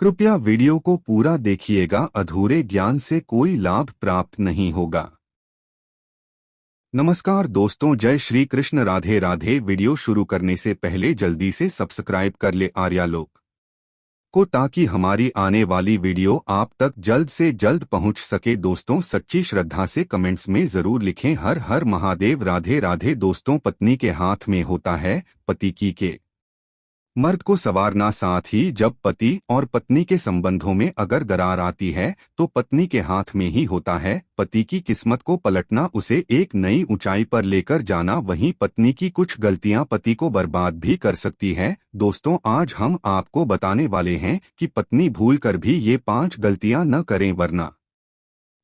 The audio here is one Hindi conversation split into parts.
कृपया वीडियो को पूरा देखिएगा, अधूरे ज्ञान से कोई लाभ प्राप्त नहीं होगा। नमस्कार दोस्तों, जय श्री कृष्ण, राधे राधे। वीडियो शुरू करने से पहले जल्दी से सब्सक्राइब कर ले आर्यालोक को, ताकि हमारी आने वाली वीडियो आप तक जल्द से जल्द पहुंच सके। दोस्तों, सच्ची श्रद्धा से कमेंट्स में जरूर लिखें हर हर महादेव, राधे राधे। दोस्तों, पत्नी के हाथ में होता है पति की के मर्द को संवारना। साथ ही जब पति और पत्नी के संबंधों में अगर दरार आती है तो पत्नी के हाथ में ही होता है पति की किस्मत को पलटना, उसे एक नई ऊंचाई पर लेकर जाना। वहीं पत्नी की कुछ गलतियां पति को बर्बाद भी कर सकती है। दोस्तों, आज हम आपको बताने वाले हैं कि पत्नी भूलकर भी ये 5 गलतियां न करें, वरना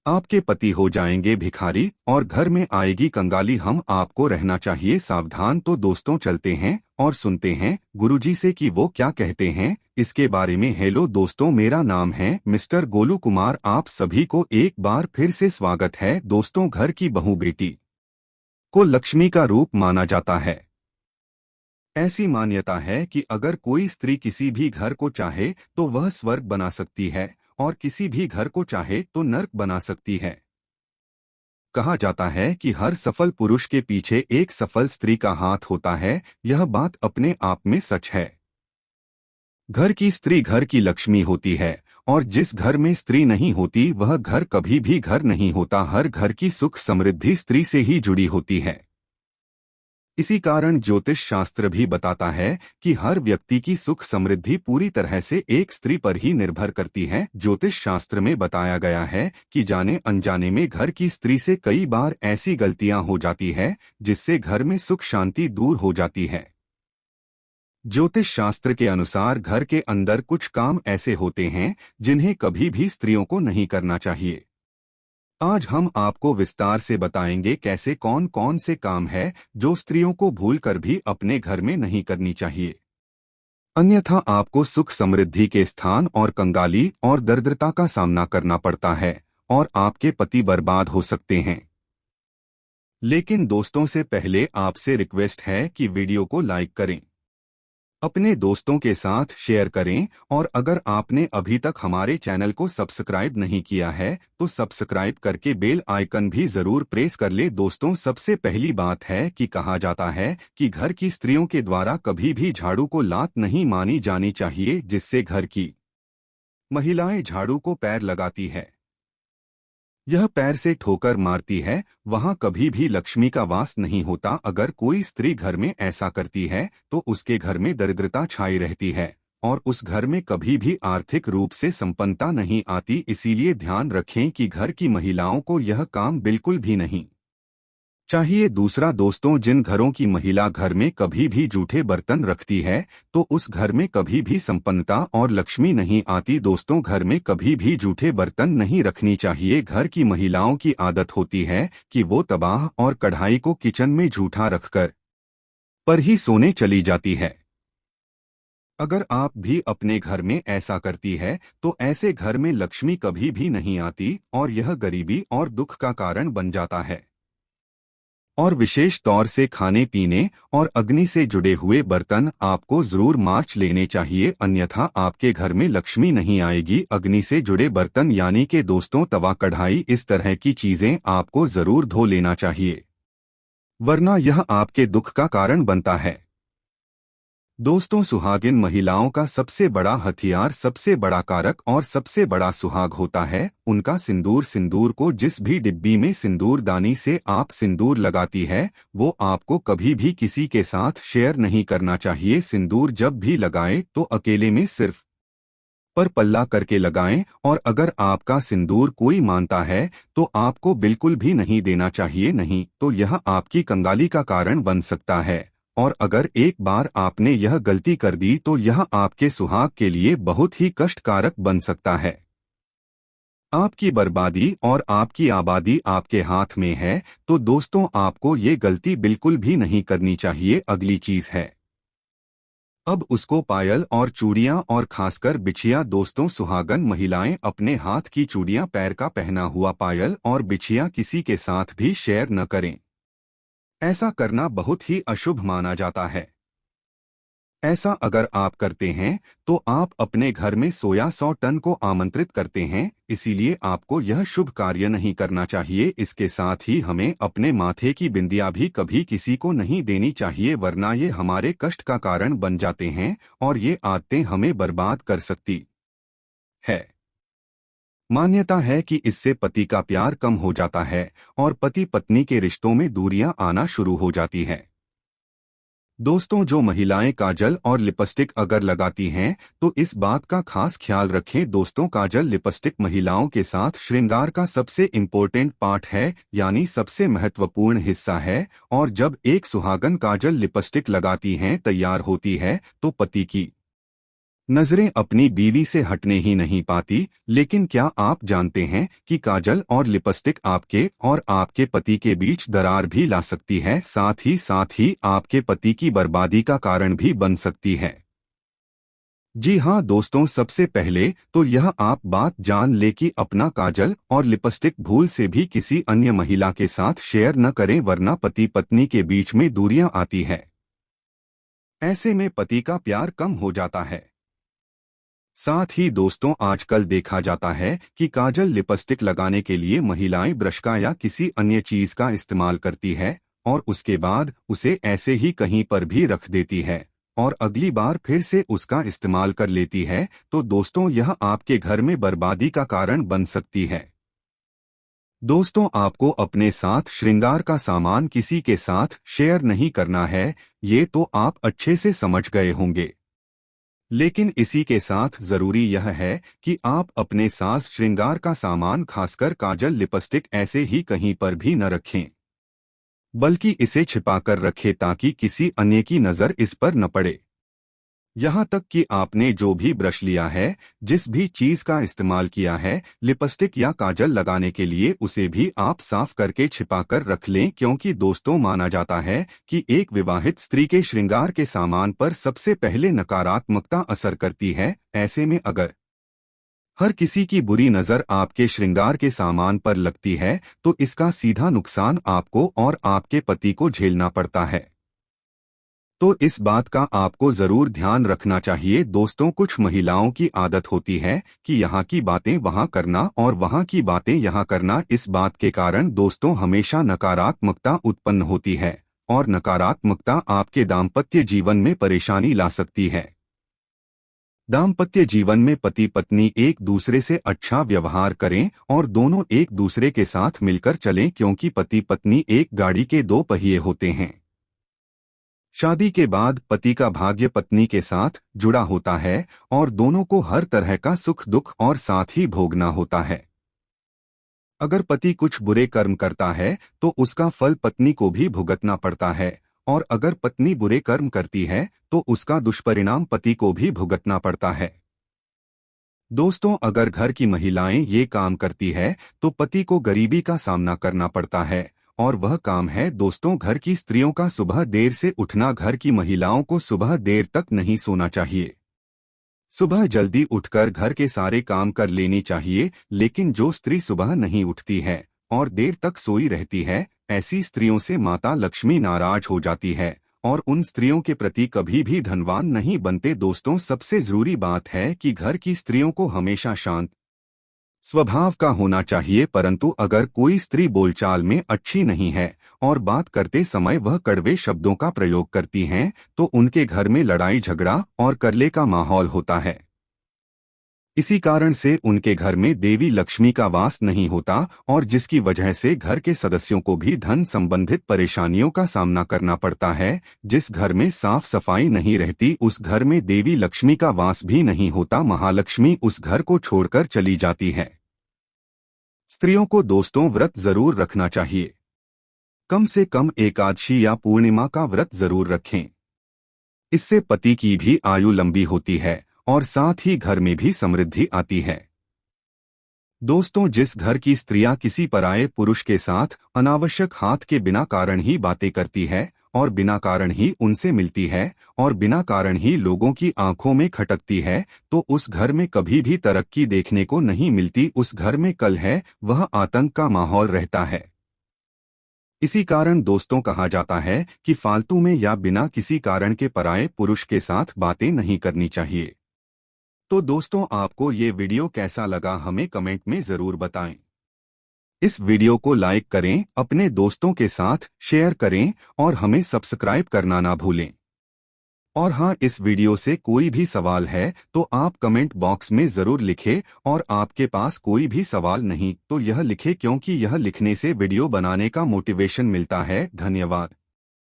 आपके पति हो जाएंगे भिखारी और घर में आएगी कंगाली। हम आपको रहना चाहिए सावधान। तो दोस्तों, चलते हैं और सुनते हैं गुरुजी से कि वो क्या कहते हैं इसके बारे में। हेलो दोस्तों, मेरा नाम है मिस्टर गोलू कुमार। आप सभी को एक बार फिर से स्वागत है। दोस्तों, घर की बहू बेटी को लक्ष्मी का रूप माना जाता है। ऐसी मान्यता है कि अगर कोई स्त्री किसी भी घर को चाहे तो वह स्वर्ग बना सकती है और किसी भी घर को चाहे तो नर्क बना सकती है। कहा जाता है कि हर सफल पुरुष के पीछे एक सफल स्त्री का हाथ होता है। यह बात अपने आप में सच है। घर की स्त्री घर की लक्ष्मी होती है और जिस घर में स्त्री नहीं होती वह घर कभी भी घर नहीं होता। हर घर की सुख समृद्धि स्त्री से ही जुड़ी होती है। इसी कारण ज्योतिष शास्त्र भी बताता है कि हर व्यक्ति की सुख समृद्धि पूरी तरह से एक स्त्री पर ही निर्भर करती है। ज्योतिष शास्त्र में बताया गया है कि जाने अनजाने में घर की स्त्री से कई बार ऐसी गलतियां हो जाती है जिससे घर में सुख शांति दूर हो जाती है। ज्योतिष शास्त्र के अनुसार घर के अंदर कुछ काम ऐसे होते हैं जिन्हें कभी भी स्त्रियों को नहीं करना चाहिए। आज हम आपको विस्तार से बताएंगे कैसे कौन कौन से काम है जो स्त्रियों को भूलकर भी अपने घर में नहीं करनी चाहिए, अन्यथा आपको सुख समृद्धि के स्थान और कंगाली और दरिद्रता का सामना करना पड़ता है और आपके पति बर्बाद हो सकते हैं। लेकिन दोस्तों, से पहले आपसे रिक्वेस्ट है कि वीडियो को लाइक करें, अपने दोस्तों के साथ शेयर करें और अगर आपने अभी तक हमारे चैनल को सब्सक्राइब नहीं किया है तो सब्सक्राइब करके बेल आइकन भी जरूर प्रेस कर ले। दोस्तों, सबसे पहली बात है कि कहा जाता है कि घर की स्त्रियों के द्वारा कभी भी झाड़ू को लात नहीं मानी जानी चाहिए, जिससे घर की महिलाएं झाड़ू को पैर लगाती है, यह पैर से ठोकर मारती है, वहां कभी भी लक्ष्मी का वास नहीं होता। अगर कोई स्त्री घर में ऐसा करती है तो उसके घर में दरिद्रता छाई रहती है और उस घर में कभी भी आर्थिक रूप से संपन्नता नहीं आती। इसीलिए ध्यान रखें कि घर की महिलाओं को यह काम बिल्कुल भी नहीं चाहिए। दूसरा दोस्तों, जिन घरों की महिला घर में कभी भी जूठे बर्तन रखती है तो उस घर में कभी भी संपन्नता और लक्ष्मी नहीं आती। दोस्तों, घर में कभी भी जूठे बर्तन नहीं रखनी चाहिए। घर की महिलाओं की आदत होती है कि वो तबाह और कढ़ाई को किचन में जूठा रखकर पर ही सोने चली जाती है। अगर आप भी अपने घर में ऐसा करती है तो ऐसे घर में लक्ष्मी कभी भी नहीं आती और यह गरीबी और दुख का कारण बन जाता है। और विशेष तौर से खाने पीने और अग्नि से जुड़े हुए बर्तन आपको जरूर मार्च लेने चाहिए, अन्यथा आपके घर में लक्ष्मी नहीं आएगी। अग्नि से जुड़े बर्तन यानी कि दोस्तों तवा, कढ़ाई, इस तरह की चीजें आपको जरूर धो लेना चाहिए, वरना यह आपके दुख का कारण बनता है। दोस्तों, सुहागिन महिलाओं का सबसे बड़ा हथियार, सबसे बड़ा कारक और सबसे बड़ा सुहाग होता है उनका सिंदूर। सिंदूर को जिस भी डिब्बी में सिंदूरदानी से आप सिंदूर लगाती है वो आपको कभी भी किसी के साथ शेयर नहीं करना चाहिए। सिंदूर जब भी लगाएं तो अकेले में सिर्फ पर पल्ला करके लगाएं और अगर आपका सिंदूर कोई मानता है तो आपको बिल्कुल भी नहीं देना चाहिए, नहीं तो यह आपकी कंगाली का कारण बन सकता है। और अगर एक बार आपने यह गलती कर दी तो यह आपके सुहाग के लिए बहुत ही कष्टकारक बन सकता है। आपकी बर्बादी और आपकी आबादी आपके हाथ में है, तो दोस्तों आपको ये गलती बिल्कुल भी नहीं करनी चाहिए। अगली चीज है अब उसको पायल और चूड़ियां और खासकर बिछिया। दोस्तों, सुहागन महिलाएं अपने हाथ की चूड़ियां, पैर का पहना हुआ पायल और बिछिया किसी के साथ भी शेयर न करें। ऐसा करना बहुत ही अशुभ माना जाता है। ऐसा अगर आप करते हैं तो आप अपने घर में सोया 100 टन को आमंत्रित करते हैं, इसीलिए आपको यह शुभ कार्य नहीं करना चाहिए। इसके साथ ही हमें अपने माथे की बिंदिया भी कभी किसी को नहीं देनी चाहिए, वरना ये हमारे कष्ट का कारण बन जाते हैं और ये आदतें हमें बर्बाद कर सकती है। मान्यता है कि इससे पति का प्यार कम हो जाता है और पति पत्नी के रिश्तों में दूरियां आना शुरू हो जाती हैं। दोस्तों, जो महिलाएं काजल और लिपस्टिक अगर लगाती हैं तो इस बात का खास ख्याल रखें। दोस्तों, काजल लिपस्टिक महिलाओं के साथ श्रृंगार का सबसे इम्पोर्टेंट पार्ट है, यानी सबसे महत्वपूर्ण हिस्सा है। और जब एक सुहागन काजल लिपस्टिक लगाती हैं, तैयार होती है, तो पति की नजरें अपनी बीवी से हटने ही नहीं पाती। लेकिन क्या आप जानते हैं कि काजल और लिपस्टिक आपके और आपके पति के बीच दरार भी ला सकती है, साथ ही आपके पति की बर्बादी का कारण भी बन सकती है। जी हाँ दोस्तों, सबसे पहले तो यह आप बात जान ले कि अपना काजल और लिपस्टिक भूल से भी किसी अन्य महिला के साथ शेयर न करें, वरना पति पत्नी के बीच में दूरियां आती है। ऐसे में पति का प्यार कम हो जाता है। साथ ही दोस्तों, आजकल देखा जाता है कि काजल लिपस्टिक लगाने के लिए महिलाएं ब्रश का या किसी अन्य चीज का इस्तेमाल करती है और उसके बाद उसे ऐसे ही कहीं पर भी रख देती है और अगली बार फिर से उसका इस्तेमाल कर लेती है। तो दोस्तों, यह आपके घर में बर्बादी का कारण बन सकती है। दोस्तों, आपको अपने साथ श्रृंगार का सामान किसी के साथ शेयर नहीं करना है, ये तो आप अच्छे से समझ गए होंगे। लेकिन इसी के साथ जरूरी यह है कि आप अपने साथ श्रृंगार का सामान, खासकर काजल लिपस्टिक, ऐसे ही कहीं पर भी न रखें, बल्कि इसे छिपाकर रखें ताकि किसी अन्य की नजर इस पर न पड़े। यहाँ तक कि आपने जो भी ब्रश लिया है, जिस भी चीज का इस्तेमाल किया है लिपस्टिक या काजल लगाने के लिए, उसे भी आप साफ करके छिपाकर रख लें, क्योंकि दोस्तों, माना जाता है कि एक विवाहित स्त्री के श्रृंगार के सामान पर सबसे पहले नकारात्मकता असर करती है। ऐसे में अगर हर किसी की बुरी नजर आपके श्रृंगार के सामान पर लगती है तो इसका सीधा नुकसान आपको और आपके पति को झेलना पड़ता है। तो इस बात का आपको जरूर ध्यान रखना चाहिए। दोस्तों, कुछ महिलाओं की आदत होती है कि यहाँ की बातें वहाँ करना और वहाँ की बातें यहाँ करना। इस बात के कारण दोस्तों हमेशा नकारात्मकता उत्पन्न होती है और नकारात्मकता आपके दाम्पत्य जीवन में परेशानी ला सकती है। दाम्पत्य जीवन में पति पत्नी एक दूसरे से अच्छा व्यवहार करें और दोनों एक दूसरे के साथ मिलकर चलें, क्योंकि पति पत्नी एक गाड़ी के दो पहिए होते हैं। शादी के बाद पति का भाग्य पत्नी के साथ जुड़ा होता है और दोनों को हर तरह का सुख दुख और साथ ही भोगना होता है। अगर पति कुछ बुरे कर्म करता है तो उसका फल पत्नी को भी भुगतना पड़ता है, और अगर पत्नी बुरे कर्म करती है तो उसका दुष्परिणाम पति को भी भुगतना पड़ता है। दोस्तों, अगर घर की महिलाएं ये काम करती है तो पति को गरीबी का सामना करना पड़ता है, और वह काम है दोस्तों घर की स्त्रियों का सुबह देर से उठना। घर की महिलाओं को सुबह देर तक नहीं सोना चाहिए। सुबह जल्दी उठकर घर के सारे काम कर लेनी चाहिए। लेकिन जो स्त्री सुबह नहीं उठती है और देर तक सोई रहती है, ऐसी स्त्रियों से माता लक्ष्मी नाराज हो जाती है और उन स्त्रियों के प्रति कभी भी धनवान नहीं बनते। दोस्तों, सबसे जरूरी बात है कि घर की स्त्रियों को हमेशा शांत स्वभाव का होना चाहिए, परंतु अगर कोई स्त्री बोलचाल में अच्छी नहीं है और बात करते समय वह कड़वे शब्दों का प्रयोग करती हैं, तो उनके घर में लड़ाई झगड़ा और करले का माहौल होता है। इसी कारण से उनके घर में देवी लक्ष्मी का वास नहीं होता, और जिसकी वजह से घर के सदस्यों को भी धन संबंधित परेशानियों का सामना करना पड़ता है। जिस घर में साफ सफाई नहीं रहती, उस घर में देवी लक्ष्मी का वास भी नहीं होता। महालक्ष्मी उस घर को छोड़कर चली जाती है। स्त्रियों को दोस्तों व्रत जरूर रखना चाहिए। कम से कम एकादशी या पूर्णिमा का व्रत जरूर रखें। इससे पति की भी आयु लंबी होती है और साथ ही घर में भी समृद्धि आती है। दोस्तों, जिस घर की स्त्रियां किसी पराये पुरुष के साथ अनावश्यक हाथ के बिना कारण ही बातें करती है और बिना कारण ही उनसे मिलती है और बिना कारण ही लोगों की आंखों में खटकती है, तो उस घर में कभी भी तरक्की देखने को नहीं मिलती। उस घर में कलह, वह आतंक का माहौल रहता है। इसी कारण दोस्तों कहा जाता है कि फालतू में या बिना किसी कारण के पराये पुरुष के साथ बातें नहीं करनी चाहिए। तो दोस्तों, आपको ये वीडियो कैसा लगा हमें कमेंट में जरूर बताएं। इस वीडियो को लाइक करें, अपने दोस्तों के साथ शेयर करें और हमें सब्सक्राइब करना ना भूलें। और हाँ, इस वीडियो से कोई भी सवाल है तो आप कमेंट बॉक्स में जरूर लिखें, और आपके पास कोई भी सवाल नहीं तो यह लिखें, क्योंकि यह लिखने से वीडियो बनाने का मोटिवेशन मिलता है। धन्यवाद।